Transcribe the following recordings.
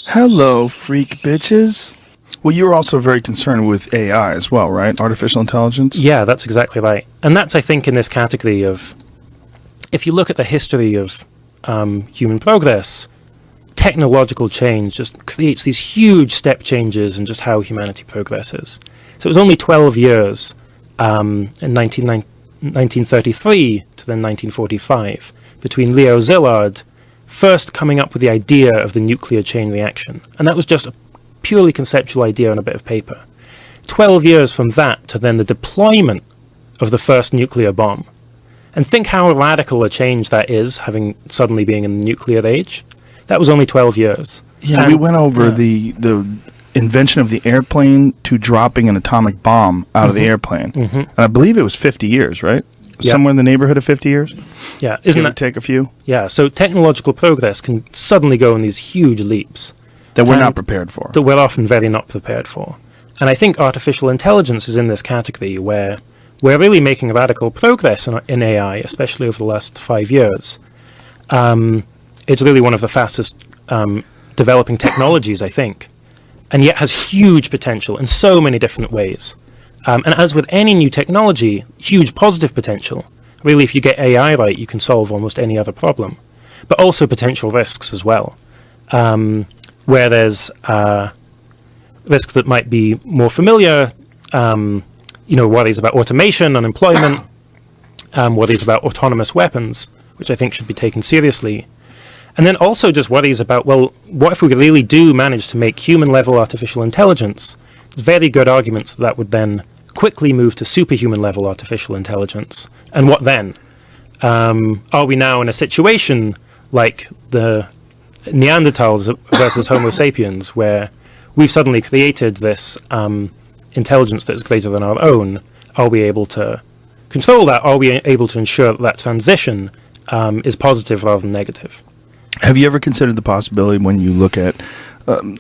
Hello, freak bitches. Well, you're also very concerned with AI as well, right? Artificial intelligence? Yeah, that's exactly right. And that's, I think, in this category of, if you look at the history of human progress, technological change just creates these huge step changes in just how humanity progresses. So it was only 12 years in 1933 to then 1945 between Leo Szilard first coming up with the idea of the nuclear chain reaction. And that was just a purely conceptual idea on a bit of paper. 12 years from that to then the deployment of the first nuclear bomb. And think how radical a change that is, having suddenly being in the nuclear age. That was only 12 years. Yeah, we went over the invention of the airplane to dropping an atomic bomb out of the airplane. And I believe it was 50 years, right? Yeah. Somewhere in the neighborhood of 50 years? Yeah, isn't that... take a few? Yeah, so technological progress can suddenly go in these huge leaps. That we're not prepared for. That we're often very not prepared for. And I think artificial intelligence is in this category where we're really making radical progress in AI, especially over the last 5 years. It's really one of the fastest developing technologies, I think, and yet has huge potential in so many different ways. And as with any new technology, huge positive potential. Really, if you get AI right, you can solve almost any other problem. But also potential risks as well, where there's risks that might be more familiar, worries about automation, unemployment, worries about autonomous weapons, which I think should be taken seriously. And then also just worries about, well, what if we really do manage to make human-level artificial intelligence? There's very good arguments that would then quickly move to superhuman-level artificial intelligence. And what then? Are we now in a situation like the Neanderthals versus Homo sapiens, where we've suddenly created this intelligence that is greater than our own? Are we able to control that? Are we able to ensure that that transition is positive rather than negative? Have you ever considered the possibility, when you look at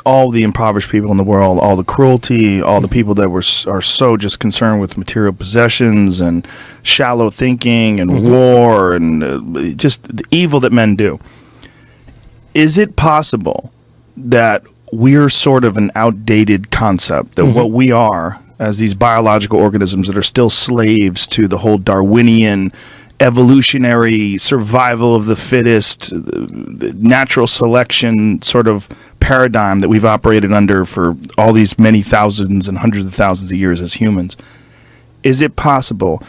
all the impoverished people in the world, all the cruelty, all the people that are so just concerned with material possessions and shallow thinking and war and just the evil that men do? Is it possible that we're sort of an outdated concept, that what we are as these biological organisms that are still slaves to the whole Darwinian evolutionary survival of the fittest, the natural selection sort of paradigm that we've operated under for all these many thousands and hundreds of thousands of years as humans? Is it possible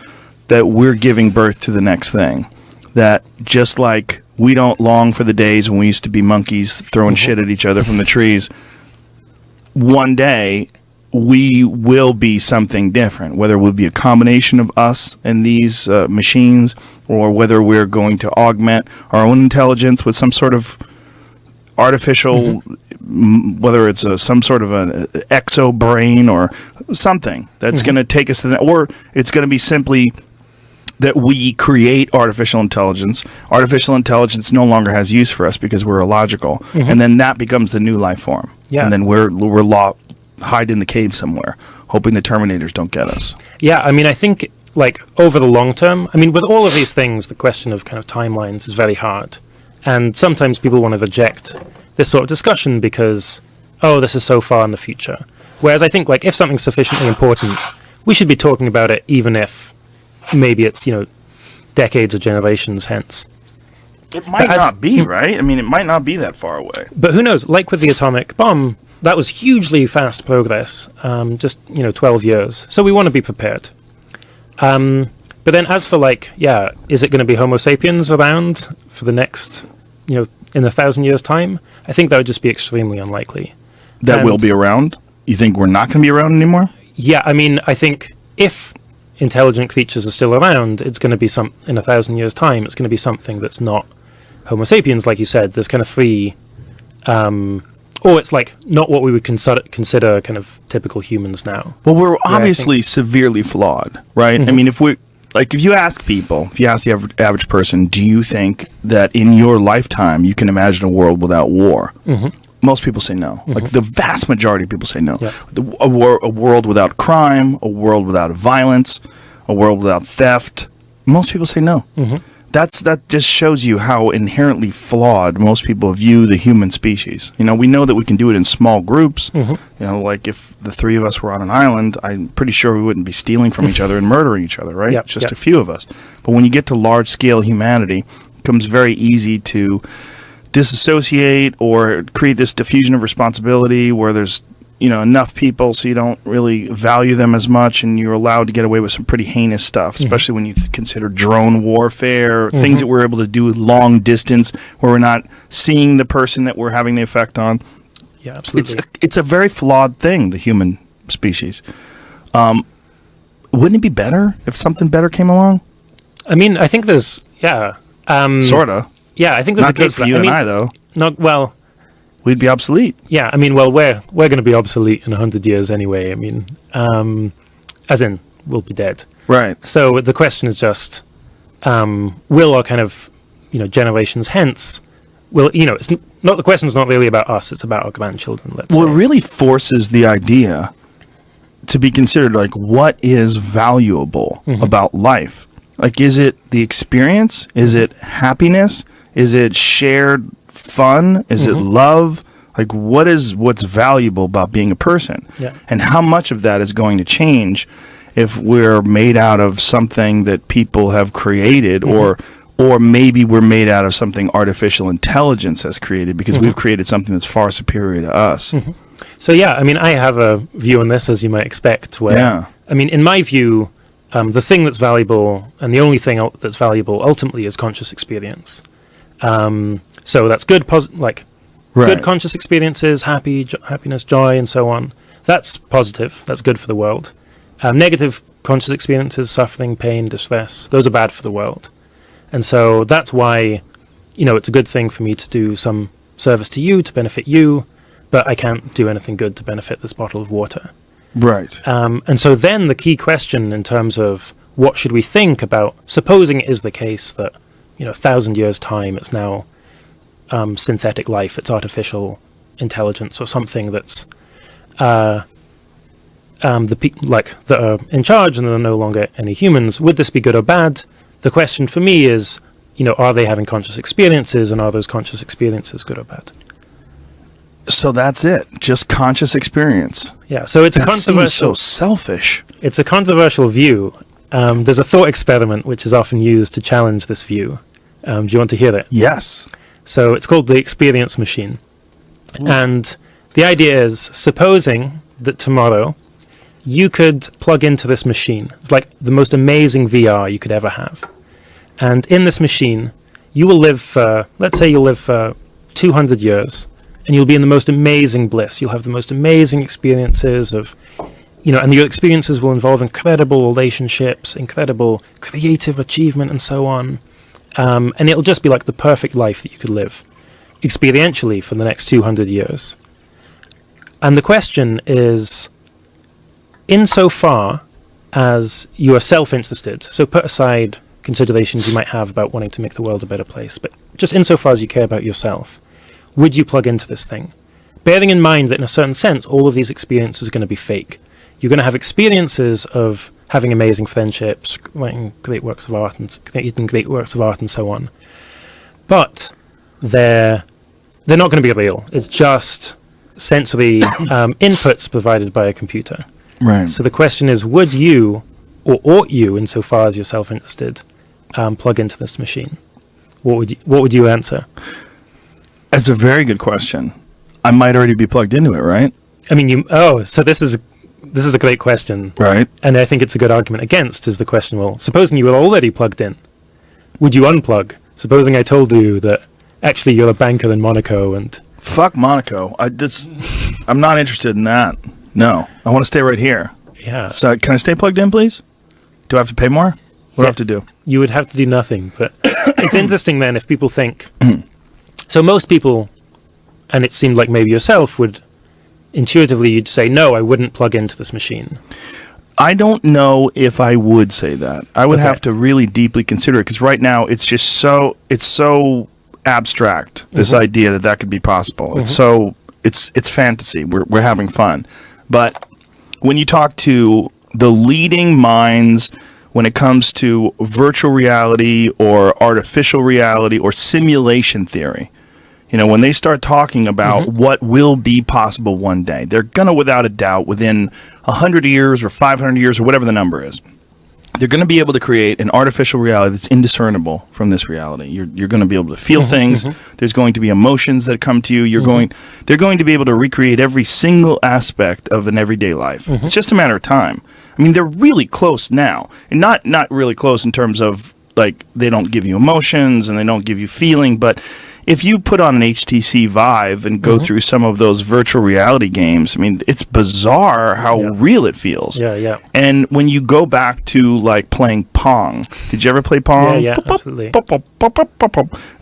that we're giving birth to the next thing? That just like we don't long for the days when we used to be monkeys throwing shit at each other from the trees, one day we will be something different, whether it will be a combination of us and these machines, or whether we're going to augment our own intelligence with some sort of artificial, whether it's some sort of an exo brain or something that's going to take us to the, or it's going to be simply that we create artificial intelligence. Artificial intelligence no longer has use for us because we're illogical, and then that becomes the new life form. Yeah. And then we're hide in the cave somewhere, hoping the Terminators don't get us. Yeah, I mean, I think, like, over the long term, I mean, with all of these things, the question of kind of timelines is very hard. And sometimes people want to reject this sort of discussion because, oh, this is so far in the future. Whereas I think, like, if something's sufficiently important, we should be talking about it even if maybe it's, decades or generations hence. It might not be, right? I mean, it might not be that far away. But who knows? Like with the atomic bomb, that was hugely fast progress, just, 12 years. So we want to be prepared. But then as for, is it going to be Homo sapiens around for the next, in 1,000 years' time? I think that would just be extremely unlikely. That will be around? You think we're not going to be around anymore? Yeah, I mean, I think if intelligent creatures are still around, it's going to be in 1,000 years' time, it's going to be something that's not Homo sapiens, like you said. There's kind of three... or it's like not what we would consider kind of typical humans now. Well, we're obviously severely flawed, right? I mean, if you ask people, if you ask the average person, do you think that in your lifetime you can imagine a world without war? Most people say no. Like the vast majority of people say no. Yeah. A world without crime, a world without violence, a world without theft. Most people say no. that just shows you how inherently flawed most people view the human species. You know, we know that we can do it in small groups. You know, like if the three of us were on an island, I'm pretty sure we wouldn't be stealing from each other and murdering each other, right? Yep, Just yep. a few of us. But when you get to large scale humanity, it becomes very easy to disassociate or create this diffusion of responsibility where there's, you know, enough people so you don't really value them as much, and you're allowed to get away with some pretty heinous stuff, especially when you consider drone warfare, things that we're able to do long distance where we're not seeing the person that we're having the effect on. Yeah, absolutely. It's a very flawed thing, the human species. Wouldn't it be better if something better came along? I mean, I think there's, Sorta. Yeah, I think there's Not a case good for you and I, though. Not, well, We'd be obsolete. yeah, I mean, well, we're going to be obsolete in 100 years anyway. I mean, as in, we'll be dead. Right. So the question is just, will our kind of, you know, generations hence, will, you know, it's not, the question's not really about us, it's about our grandchildren, let's Well, say. it really forces the idea to be considered, like, what is valuable about life? Like, is it the experience? Is it happiness? Is it shared fun? Is it love? Like, what's valuable about being a person? Yeah. And how much of that is going to change if we're made out of something that people have created, or maybe we're made out of something artificial intelligence has created, because we've created something that's far superior to us. So yeah, I mean, I have a view on this, as you might expect, where, I mean, in my view, the thing that's valuable, and the only thing that's valuable ultimately, is conscious experience. So that's good, good conscious experiences, happiness, joy, and so on. That's positive. That's good for the world. Negative conscious experiences, suffering, pain, distress, those are bad for the world. And so that's why, you know, it's a good thing for me to do some service to you, to benefit you, but I can't do anything good to benefit this bottle of water. Right. And so then the key question in terms of what should we think about, supposing it is the case that, you know, 1,000 years' time, it's now synthetic life, it's artificial intelligence or something that's that are in charge and there are no longer any humans. Would this be good or bad? The question for me is, you know, are they having conscious experiences, and are those conscious experiences good or bad? So that's it. Just conscious experience. Yeah. So it's That a seems controversial. so selfish. It's a controversial view. There's a thought experiment which is often used to challenge this view. Do you want to hear it? Yes. So it's called the experience machine. And the idea is, supposing that tomorrow you could plug into this machine. It's like the most amazing VR you could ever have. And in this machine, you will live for, let's say you'll live for 200 years, and you'll be in the most amazing bliss. You'll have the most amazing experiences of, you know, and your experiences will involve incredible relationships, incredible creative achievement, and so on. And it'll just be like the perfect life that you could live experientially for the next 200 years. And the question is, insofar as you are self-interested, so put aside considerations you might have about wanting to make the world a better place, but just insofar as you care about yourself, would you plug into this thing? Bearing in mind that in a certain sense, all of these experiences are going to be fake. You're going to have experiences of having amazing friendships, writing great works of art, and creating great works of art, and so on. But they're not going to be real. It's just sensory inputs provided by a computer. Right. So the question is, would you, or ought you, insofar as you're self-interested, plug into this machine? What would you answer? That's a very good question. I might already be plugged into it, right? I mean, so this is a great question. Right. And I think it's a good argument against, is the question, well, supposing you were already plugged in, would you unplug? Supposing I told you that actually you're a banker in Monaco and... Fuck Monaco. I'm not interested in that. No. I want to stay right here. Yeah. So can I stay plugged in, please? Do I have to pay more? What do I have to do? You would have to do nothing, but it's interesting then if people think... So most people, and it seemed like maybe yourself, would intuitively you'd say, no, I wouldn't plug into this machine. I don't know if I would say that. I would have to really deeply consider it, because right now it's just so abstract, this idea that could be possible. It's fantasy. We're having fun. But when you talk to the leading minds when it comes to virtual reality or artificial reality or simulation theory. You know, when they start talking about what will be possible one day, they're going to, without a doubt, within 100 years or 500 years or whatever the number is, they're going to be able to create an artificial reality that's indiscernible from this reality. You're going to be able to feel things. There's going to be emotions that come to you. They're going to be able to recreate every single aspect of an everyday life. It's just a matter of time. I mean, they're really close now, and not really close in terms of, like, they don't give you emotions and they don't give you feeling, but if you put on an HTC Vive and go through some of those virtual reality games, I mean, it's bizarre how real it feels. Yeah. And when you go back to, like, playing Pong, did you ever play Pong? Yeah, absolutely.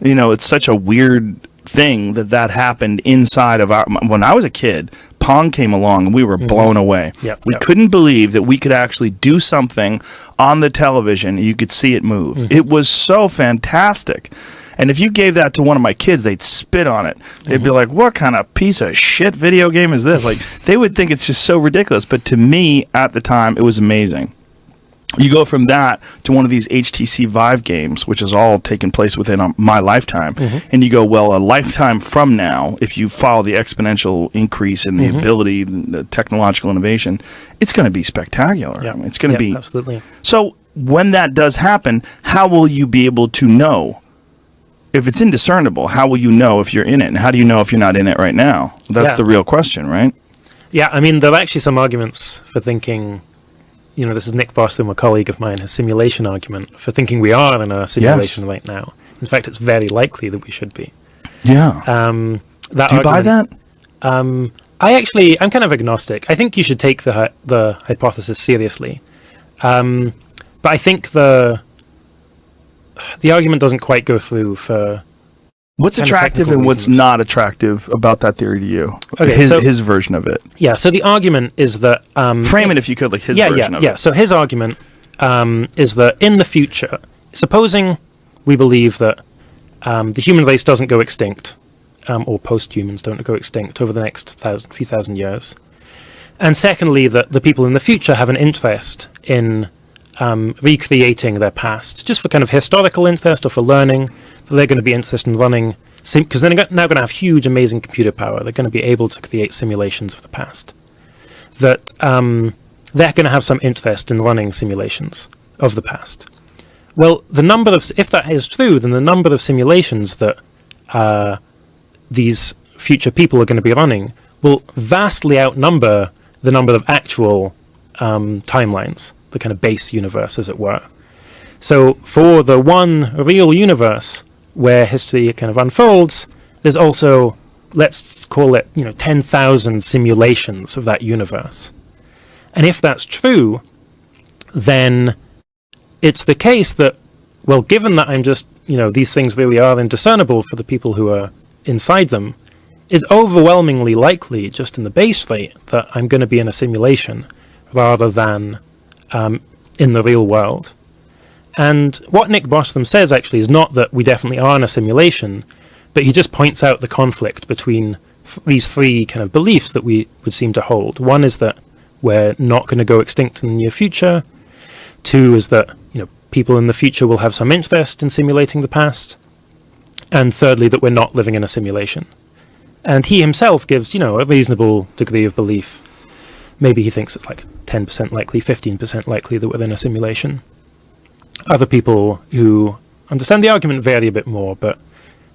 You know, it's such a weird thing that happened inside of when I was a kid. Pong came along and we were blown away. We couldn't believe that we could actually do something on the television and you could see it move. It was so fantastic. And if you gave that to one of my kids, they'd spit on it. They'd be like, what kind of piece of shit video game is this? Like, they would think it's just so ridiculous. But to me, at the time, it was amazing. You go from that to one of these HTC Vive games, which is all taken place within my lifetime, and you go, well, a lifetime from now, if you follow the exponential increase in the ability, the technological innovation, it's going to be spectacular. I mean, it's going to be... Absolutely. So when that does happen, how will you be able to know? If it's indiscernible, how will you know if you're in it? And how do you know if you're not in it right now? That's the real question, right? Yeah, I mean, there are actually some arguments for thinking, you know, this is Nick Bostrom, a colleague of mine, his simulation argument for thinking we are in a simulation right now. In fact, it's very likely that we should be. Yeah. Do you buy that? I'm kind of agnostic. I think you should take the hypothesis seriously. But I think the argument doesn't quite go through for... What's attractive and what's not attractive about that theory to you? Okay, his version of it. Yeah, so the argument is that... frame it if you could, like his version of it. Yeah, so his argument is that in the future, supposing we believe that the human race doesn't go extinct, or post-humans don't go extinct over the next few thousand years, and secondly, that the people in the future have an interest in... recreating their past, just for kind of historical interest or for learning, that they're going to be interested in running, because they're now going to have huge, amazing computer power. They're going to be able to create simulations of the past. That they're going to have some interest in running simulations of the past. Well, if that is true, then the number of simulations that these future people are going to be running will vastly outnumber the number of actual timelines, the kind of base universe, as it were. So for the one real universe where history kind of unfolds, there's also, let's call it, 10,000 simulations of that universe. And if that's true, then it's the case that, well, given that I'm just, these things really are indiscernible for the people who are inside them, it's overwhelmingly likely, just in the base rate, that I'm going to be in a simulation rather than in the real world. And what Nick Bostrom says actually is not that we definitely are in a simulation, but he just points out the conflict between these three kind of beliefs that we would seem to hold. One is that we're not going to go extinct in the near future. Two is that people in the future will have some interest in simulating the past. And thirdly, that we're not living in a simulation. And he himself gives a reasonable degree of belief. Maybe he thinks it's like 10% likely, 15% likely that we're in a simulation. Other people who understand the argument vary a bit more, but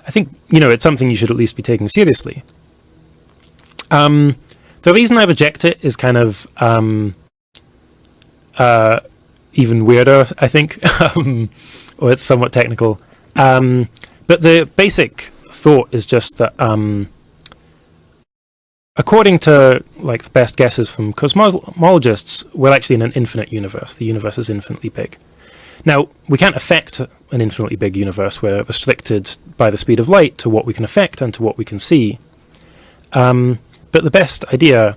I think, it's something you should at least be taking seriously. The reason I reject it is kind of even weirder, I think, or it's somewhat technical. But the basic thought is just that according to the best guesses from cosmologists, we're actually in an infinite universe. The universe is infinitely big. Now, we can't affect an infinitely big universe. We're restricted by the speed of light to what we can affect and to what we can see. But the best idea,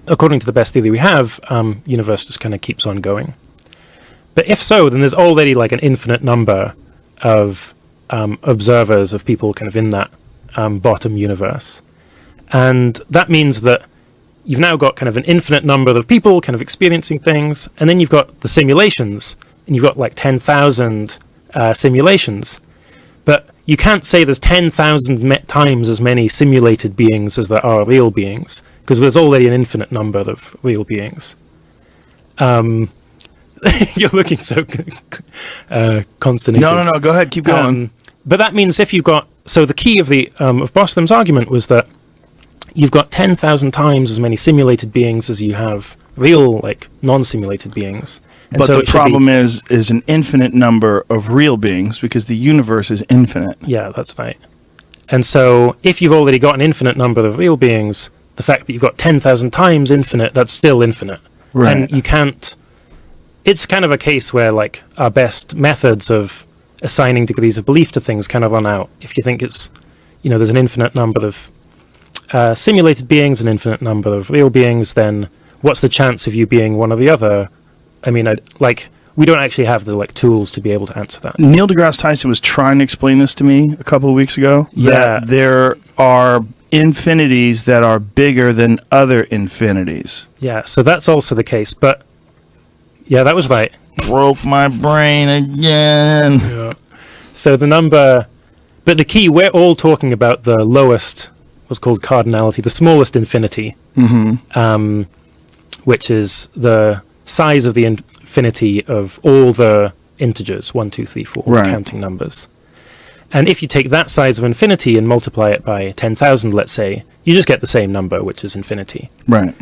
according to the best theory we have, universe just kind of keeps on going. But if so, then there's already an infinite number of observers, of people kind of in that bottom universe. And that means that you've now got kind of an infinite number of people kind of experiencing things, and then you've got the simulations, and you've got like 10,000 simulations. But you can't say there's 10,000 times as many simulated beings as there are real beings, because there's already an infinite number of real beings. You're looking so consternated. No. Go ahead. Keep going. But that means if you've got... So the key of Bostром's argument was that you've got 10,000 times as many simulated beings as you have real, like, non-simulated beings. And but so the problem is an infinite number of real beings, because the universe is infinite. Yeah, that's right. And so if you've already got an infinite number of real beings, the fact that you've got 10,000 times infinite, that's still infinite. Right. And you can't... It's kind of a case where, like, our best methods of assigning degrees of belief to things kind of run out. If you think it's, there's an infinite number of simulated beings, an infinite number of real beings, then what's the chance of you being one or the other? I mean, we don't actually have the tools to be able to answer that. Neil deGrasse Tyson was trying to explain this to me a couple of weeks ago. Yeah. That there are infinities that are bigger than other infinities. Yeah, so that's also the case. But, yeah, that was right. Broke my brain again. Yeah. So the number... But the key, we're all talking about the lowest, what's called cardinality, the smallest infinity, which is the size of the infinity of all the integers, 1, 2, 3, 4, right. Counting numbers. And if you take that size of infinity and multiply it by 10,000, let's say, you just get the same number, which is infinity. Right.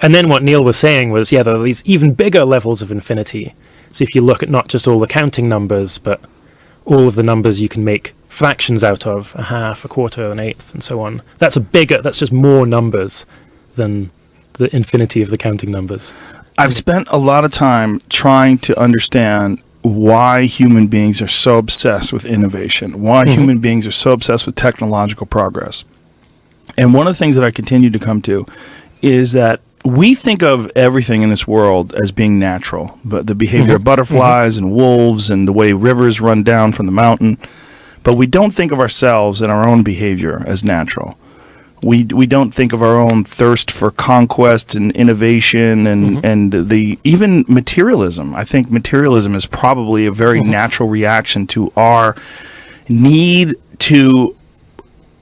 And then what Neil was saying was, there are these even bigger levels of infinity. So if you look at not just all the counting numbers, but all of the numbers you can make fractions out of, a half, a quarter, an eighth, and so on. That's just more numbers than the infinity of the counting numbers. I've spent a lot of time trying to understand why human beings are so obsessed with innovation, why human beings are so obsessed with technological progress. And one of the things that I continue to come to is that we think of everything in this world as being natural, but the behavior of butterflies and wolves and the way rivers run down from the mountain. But we don't think of ourselves and our own behavior as natural. We don't think of our own thirst for conquest and innovation and the even materialism. I think materialism is probably a very natural reaction to our need to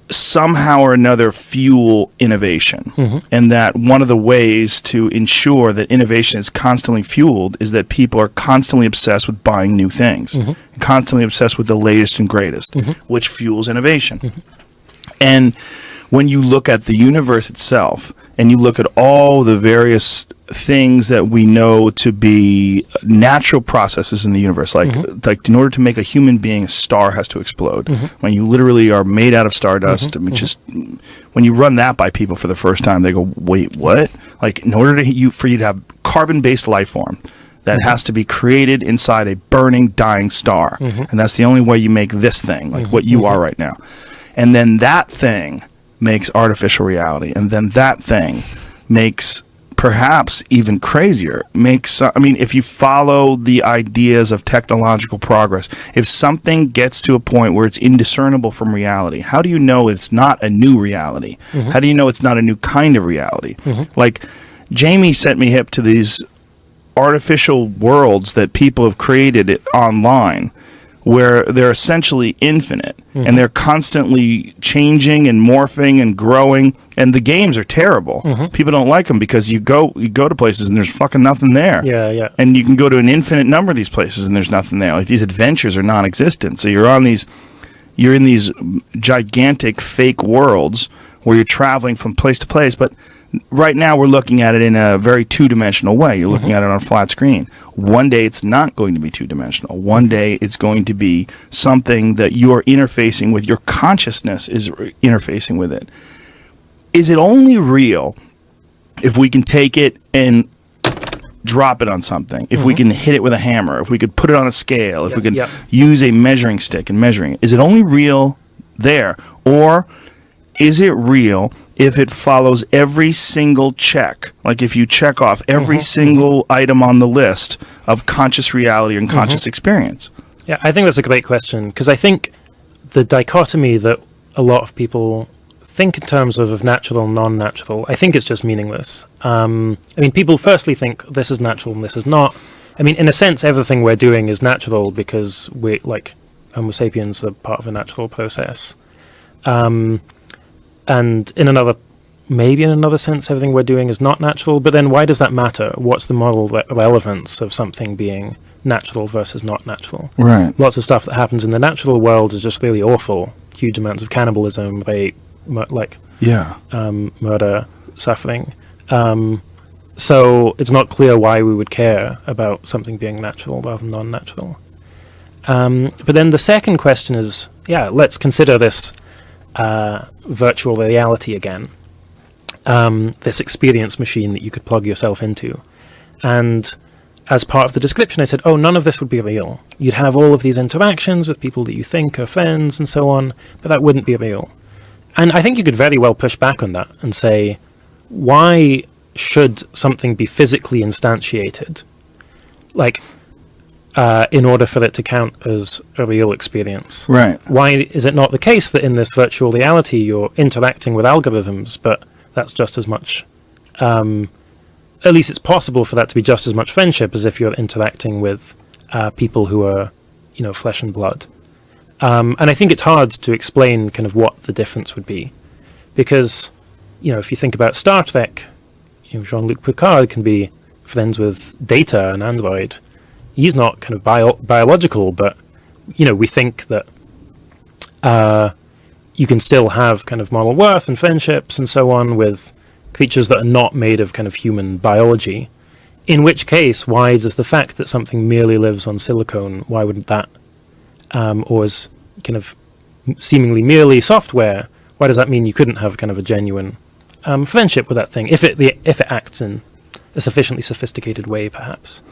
somehow or another fuel innovation. And that one of the ways to ensure that innovation is constantly fueled is that people are constantly obsessed with buying new things, constantly obsessed with the latest and greatest, which fuels innovation. And when you look at the universe itself and you look at all the various things that we know to be natural processes in the universe, like in order to make a human being, a star has to explode. When you literally are made out of stardust, I mean, just when you run that by people for the first time, they go, "Wait, what?" Like, in order for you to have carbon-based life form, that has to be created inside a burning, dying star, and that's the only way you make this thing, like what you are right now. And then that thing makes artificial reality, and then that thing makes perhaps even crazier, if you follow the ideas of technological progress, if something gets to a point where it's indiscernible from reality, how do you know it's not a new reality? How do you know it's not a new kind of reality? Like, Jamie sent me hip to these artificial worlds that people have created online, where they're essentially infinite, and they're constantly changing and morphing and growing, and the games are terrible. People don't like them because you go to places and there's fucking nothing there. Yeah. And you can go to an infinite number of these places and there's nothing there. Like, these adventures are non-existent. So you're in these gigantic fake worlds where you're traveling from place to place, but right now we're looking at it in a very two-dimensional way. You're looking at it on a flat screen. One day it's not going to be two-dimensional. One day it's going to be something that you are interfacing with. Your consciousness is interfacing with it. Is it only real if we can take it and drop it on something? If we can hit it with a hammer? If we could put it on a scale? If we could use a measuring stick and measuring it? Is it only real there? Or is it real if it follows every single check? Like, if you check off every single item on the list of conscious reality and conscious experience? Yeah, I think that's a great question, because I think the dichotomy that a lot of people think in terms of natural and non-natural, I think it's just meaningless. I mean, people firstly think this is natural and this is not. I mean, in a sense, everything we're doing is natural because we, like, Homo sapiens are part of a natural process. And maybe in another sense, everything we're doing is not natural. But then why does that matter? What's the moral relevance of something being natural versus not natural? Right. Lots of stuff that happens in the natural world is just really awful. Huge amounts of cannibalism, rape, murder, suffering. So it's not clear why we would care about something being natural rather than non-natural. But then the second question is, let's consider this virtual reality again. This experience machine that you could plug yourself into. And as part of the description, I said, none of this would be real. You'd have all of these interactions with people that you think are friends and so on, but that wouldn't be real. And I think you could very well push back on that and say, why should something be physically instantiated, like, in order for it to count as a real experience? Right. Why is it not the case that in this virtual reality you're interacting with algorithms, but that's just as much, at least it's possible for that to be just as much friendship as if you're interacting with people who are, flesh and blood. And I think it's hard to explain kind of what the difference would be. Because, if you think about Star Trek, Jean-Luc Picard can be friends with Data, an android. He's not kind of biological, but, we think that you can still have kind of moral worth and friendships and so on with creatures that are not made of kind of human biology. In which case, why does the fact that something merely lives on silicone, why wouldn't that, or is kind of seemingly merely software, why does that mean you couldn't have kind of a genuine friendship with that thing, if it acts in a sufficiently sophisticated way, perhaps?